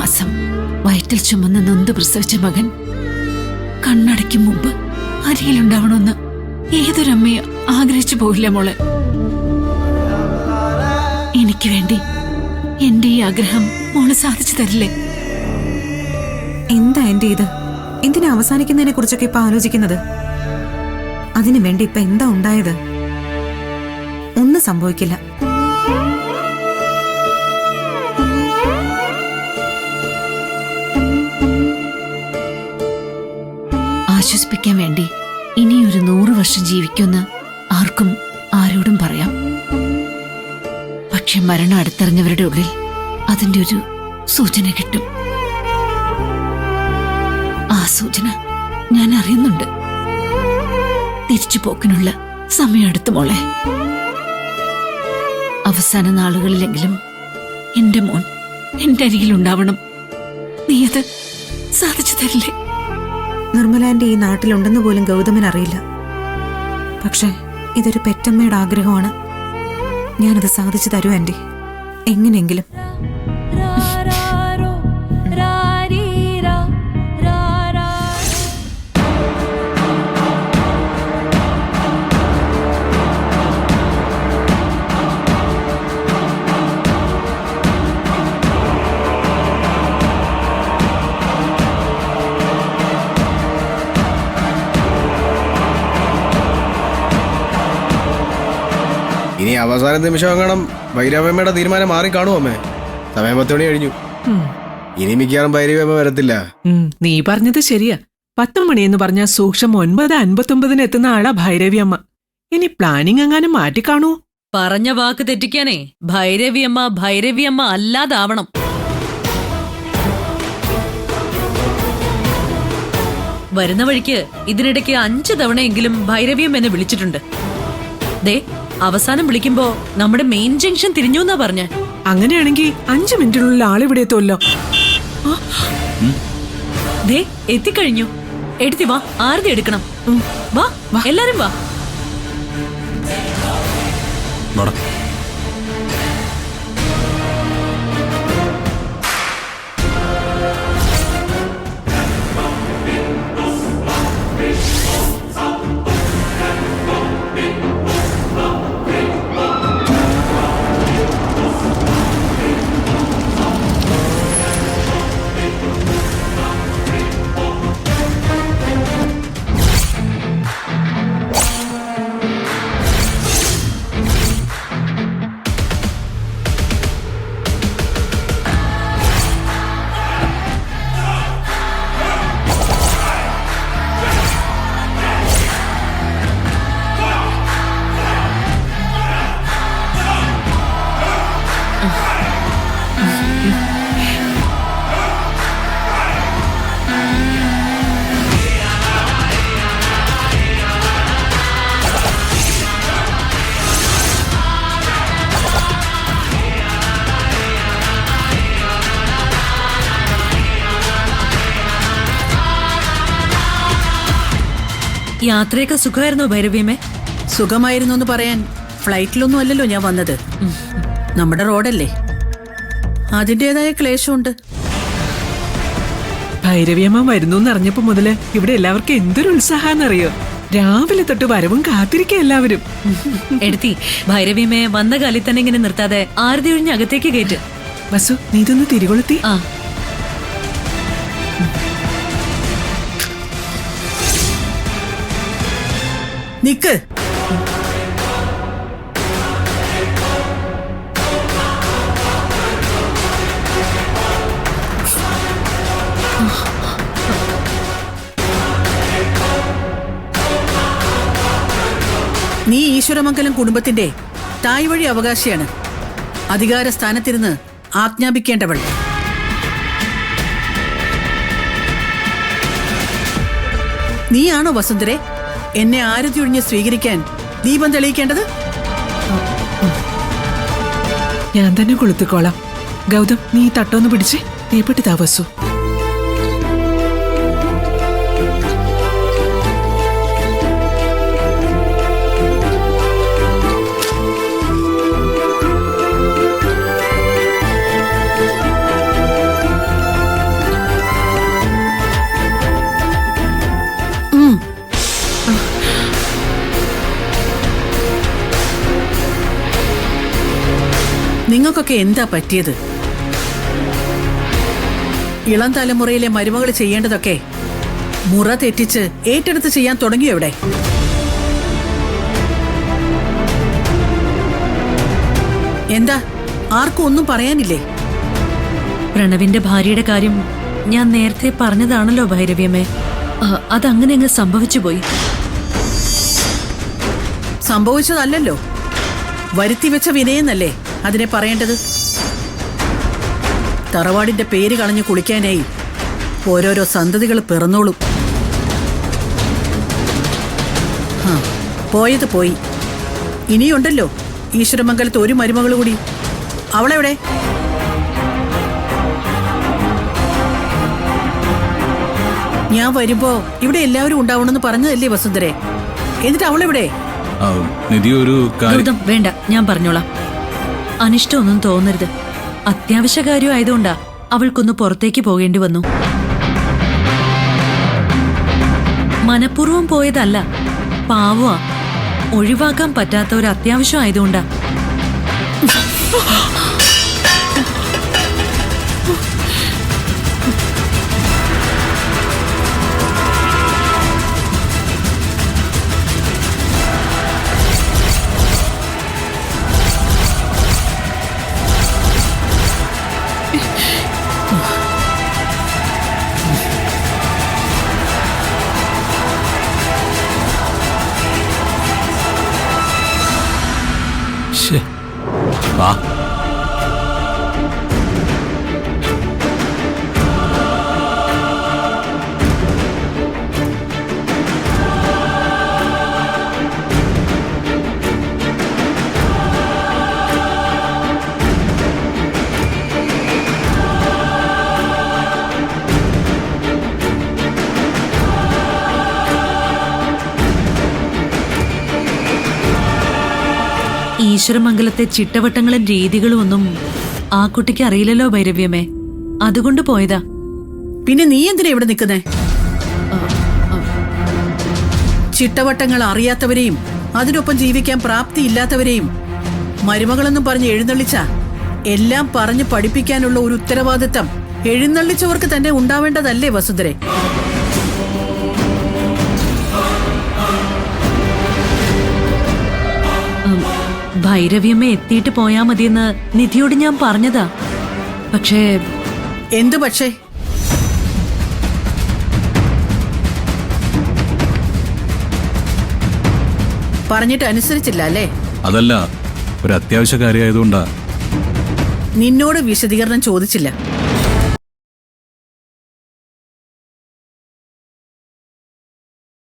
മാസം വയറ്റിൽ ചുമന്ന് നൊന്ത് പ്രസവിച്ച മകൻ കണ്ണടയ്ക്കും മുമ്പ് അരികിലുണ്ടാവണമെന്ന് ഏതൊരമ്മയെ ആഗ്രഹിച്ചു പോയില്ല മോളെ. എനിക്ക് വേണ്ടി എന്റെ ഈ ആഗ്രഹം മോള് സാധിച്ചു തരില്ലേ? എന്താ എന്റെ ഇത്? എന്തിനാ അവസാനിക്കുന്നതിനെ കുറിച്ചൊക്കെ ഇപ്പൊ ആലോചിക്കുന്നത്? അതിനു വേണ്ടി ഇപ്പൊ എന്താ ഉണ്ടായത്? ഒന്നും സംഭവിക്കില്ല. ആശ്വസിപ്പിക്കാൻ വേണ്ടി ഇനിയൊരു 100 വർഷം ജീവിക്കുമെന്ന് ആർക്കും ആരോടും പറയാം. പക്ഷെ മരണം അടുത്തറിഞ്ഞവരുടെ ഉള്ളിൽ അതിന്റെ ഒരു സൂചന കിട്ടും. ആ സൂചന ഞാൻ അറിയുന്നുണ്ട്. തിരിച്ചു പോക്കിനുള്ള സമയം അടുത്തു മോളെ. അവസാന നാളുകളിലെങ്കിലും എന്റെ മോൻ എന്റെ അരികിലുണ്ടാവണം. നീ അത് സാധിച്ചു തരില്ലേ? നിർമ്മലാന്റെ ഈ നാട്ടിലുണ്ടെന്ന് പോലും ഗൗതമൻ അറിയില്ല. പക്ഷെ ഇതൊരു പെറ്റമ്മയുടെ ആഗ്രഹമാണ്. ഞാനത് സാധിച്ചു തരൂ ആന്റി, എങ്ങനെയെങ്കിലും. ഇനി അവസാന നിമിഷം കാണാം ഭൈരവമ്മയുടെ തീരുമാനം മാറി കാണുമോ അമ്മേ? സമയം 10 മണി കഴിഞ്ഞു. ഇനി മിക്കവാറും ഭൈരവമ്മ വരത്തില്ല. നീ പറഞ്ഞത് ശരിയാ. 10 മണിയെന്ന് പറഞ്ഞാൽ സൂക്ഷം 9:59 എത്തുന്ന ആളാ ഭൈരവിയമ്മ. ഇനി പ്ലാനിങ് എങ്ങാനും മാറ്റിക്കാണൂ. പറഞ്ഞ വാക്ക് തെറ്റിക്കാനേ ഭൈരവിയമ്മ അല്ലാതാവണം. വരുന്ന വഴിക്ക് ഇതിനിടയ്ക്ക് 5 തവണയെങ്കിലും ഭൈരവിയമ്മ എന്നെ വിളിച്ചിട്ടുണ്ട്. ദേ അവസാനം വിളിക്കുമ്പോ നമ്മുടെ മെയിൻ ജംഗ്ഷൻ തിരിഞ്ഞു എന്നാ പറഞ്ഞ. അങ്ങനെയാണെങ്കിൽ 5 മിനിറ്റിനുള്ളിൽ ആളിവിടെ എത്തുമല്ലോ. ദേ എത്തിക്കഴിഞ്ഞു. എടുത്തി വാ, ആരതി എടുക്കണം. വാ എല്ലാരും വാ. യാത്രയൊക്കെ സുഖമായിരുന്നോ ഭൈരവിയമ്മേ? സുഖമായിരുന്നു എന്ന് പറയാൻ ഫ്ലൈറ്റിലൊന്നും അല്ലല്ലോ ഞാൻ വന്നത്. നമ്മുടെ റോഡല്ലേ, അതിൻ്റെതായ ക്ലേശമുണ്ട്. ഭൈരവിയമ്മ വരുന്നു എന്നറിഞ്ഞപ്പോ മുതല് ഇവിടെ എല്ലാവർക്കും എന്തൊരു ഉത്സാഹാന്നറിയോ. രാവിലെ തൊട്ട് വരവും കാത്തിരിക്കുക എല്ലാവരും. എടുത്തി ഭൈരവിയമ്മയെ വന്ന കാലിൽ തന്നെ ഇങ്ങനെ നിർത്താതെ ആരതി ഒഴിഞ്ഞ് അകത്തേക്ക് കയറ്റ്. വസു, നീ ഇതൊന്ന് തിരികൊളുത്തി. ആ നിക്ക്. നീ ഈശ്വരമംഗലം കുടുംബത്തിന്റെ തായ് വഴി അവകാശിയാണ്. അധികാര സ്ഥാനത്തിരുന്ന് ആജ്ഞാപിക്കേണ്ടവൾ. നീയാണോ വസുന്ധരെ എന്നെ ആരതി ഒഴിഞ്ഞ് സ്വീകരിക്കാൻ ദീപം തെളിയിക്കേണ്ടത്? ഞാൻ തന്നെ കൊളുത്തിക്കോളാം. ഗൗതം, നീ തട്ടൊന്ന് പിടിച്ചേ. തീപ്പെട്ടിതാ വസു. നിങ്ങൾക്കൊക്കെ എന്താ പറ്റിയത്? ഇളം തലമുറയിലെ മരുമകൾ ചെയ്യേണ്ടതൊക്കെ മുറ തെറ്റിച്ച് ഏറ്റെടുത്ത് ചെയ്യാൻ തുടങ്ങിയോ ഇവിടെ? എന്താ, ആർക്കും ഒന്നും പറയാനില്ലേ? പ്രണവിന്റെ ഭാര്യയുടെ കാര്യം ഞാൻ നേരത്തെ പറഞ്ഞതാണല്ലോ ഭൈരവിയമ്മേ. അതങ്ങനെ അങ്ങ് സംഭവിച്ചു പോയി. സംഭവിച്ചതല്ലല്ലോ, വരുത്തിവെച്ച വിനയെന്നല്ലേ അതിനെ പറയേണ്ടത്. തറവാടിന്റെ പേര് കളഞ്ഞു കുളിക്കാനായി ഓരോരോ സന്തതികൾ പിറന്നോളും. പോയത് പോയി. ഇനിയുണ്ടല്ലോ ഈശ്വരമംഗലത്ത് ഒരു മരുമകൾ കൂടി. അവളെവിടെ? ഞാൻ വരുമ്പോ ഇവിടെ എല്ലാവരും ഉണ്ടാവണമെന്ന് പറഞ്ഞതല്ലേ വസുന്ധരെ? എന്നിട്ട് അവളെവിടെ? നിധി ഒരു ഗൗതം, വേണ്ട, ഞാൻ പറഞ്ഞോളാം. അനിഷ്ടമൊന്നും തോന്നരുത്. അത്യാവശ്യ കാര്യമായതുകൊണ്ടാ അവൾക്കൊന്ന് പുറത്തേക്ക് പോകേണ്ടി വന്നു. മനഃപൂർവ്വം പോയതല്ല, പാവമാ. ഒഴിവാക്കാൻ പറ്റാത്ത ഒരു അത്യാവശ്യം ആയതുകൊണ്ടാ. വാ. ഈശ്വരമംഗലത്തെ ചിട്ടവട്ടങ്ങളും രീതികളും ഒന്നും ആ കുട്ടിക്ക് അറിയില്ലല്ലോ ഭൈരവ്യമേ. അതുകൊണ്ട് പോയതാ. പിന്നെ നീ എന്തിനാ ഇവിടെ നിൽക്കുന്നേ? ചിട്ടവട്ടങ്ങൾ അറിയാത്തവരെയും അതിനൊപ്പം ജീവിക്കാൻ പ്രാപ്തിയില്ലാത്തവരെയും മരുമകളെന്നും പറഞ്ഞ് എഴുന്നള്ളിച്ച എല്ലാം പറഞ്ഞ് പഠിപ്പിക്കാനുള്ള ഒരു ഉത്തരവാദിത്തം എഴുന്നള്ളിച്ചവർക്ക് തന്നെ ഉണ്ടാവേണ്ടതല്ലേ വസുന്ധരെ? ഭൈരവിയമ്മ എത്തിയിട്ട് പോയാ മതിയെന്ന് നിധിയോട് ഞാൻ പറഞ്ഞതാ. പക്ഷേ എന്തു പക്ഷേ? പറഞ്ഞിട്ട് അനുസരിച്ചില്ല അല്ലേ? അതല്ല, ഒരു അത്യാവശ്യ കാര്യമായതുകൊണ്ടാ. നിന്നോട് വിശദീകരണം ചോദിച്ചില്ല.